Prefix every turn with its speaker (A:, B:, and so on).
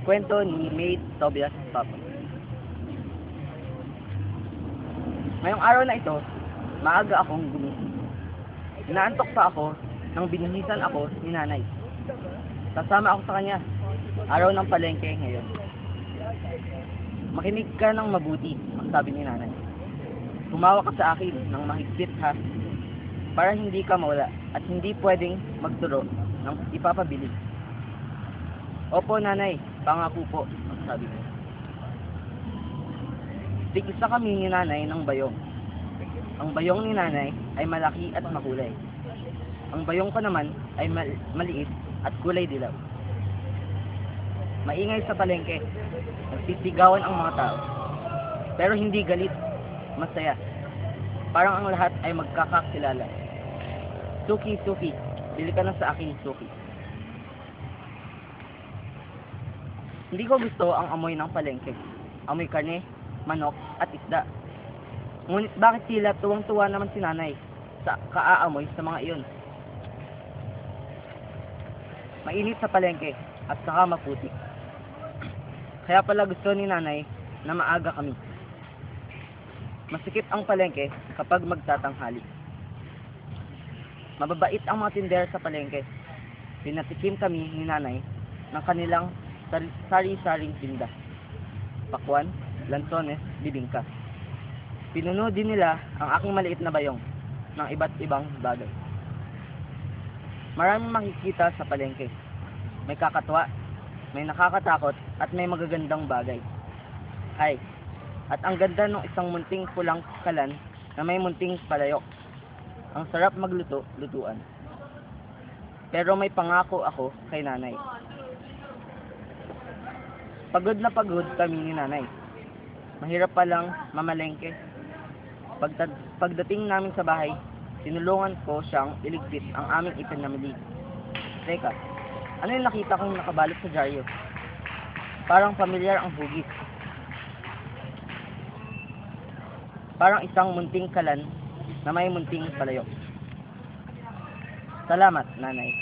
A: Kwento ni May Tobias Papa. Ngayong araw na ito, maaga akong gumising. Inaantok pa ako nang binihisan ako ni nanay. Sasama ako sa kanya. Araw ng palengke ngayon. Makinig ka ng mabuti, ang sabi ni nanay. Tumawa ka sa akin ng mahigpit ha, para hindi ka mawala at hindi pwedeng magturo ng ipapabili. Opo nanay, pangako po, ang sabi ko. Tig-isa kami ni nanay ng bayong. Ang bayong ni nanay ay malaki at makulay. Ang bayong ko naman ay maliit at kulay dilaw. Maingay sa palengke, nagsisigawan ang mga tao. Pero hindi galit, masaya. Parang ang lahat ay magkakakilala. Suki, Suki, bili ka na sa akin, Suki. Hindi ko gusto ang amoy ng palengke. Amoy karne, manok, at isda. Ngunit bakit sila tuwang-tuwa naman si nanay sa kaaamoy sa mga iyon? Mainit sa palengke at saka maputi. Kaya pala gusto ni nanay na maaga kami. Masikip ang palengke kapag magtatanghali. Mababait ang mga tindera sa palengke. Pinatikim kami ni nanay ng kanilang sari-saring tinda. Pakwan, lansones, bibingka. Pinuno din nila ang aking maliit na bayong ng iba't ibang bagay. Maraming makikita sa palengke. May kakatwa, may nakakatakot, at may magagandang bagay. Ay, at ang ganda ng isang munting pulang kalan na may munting palayok. Ang sarap magluto-lutuan. Pero may pangako ako kay nanay. Pagod na pagod kami ni nanay. Mahirap palang mamalengke. Pagdating namin sa bahay, tinulungan ko siyang iligpit ang aming ipinamili. Teka, ano yung nakita kong nakabalot sa dyaryo? Parang pamilyar ang hugis. Parang isang munting kalan na may munting palayok. Salamat, nanay.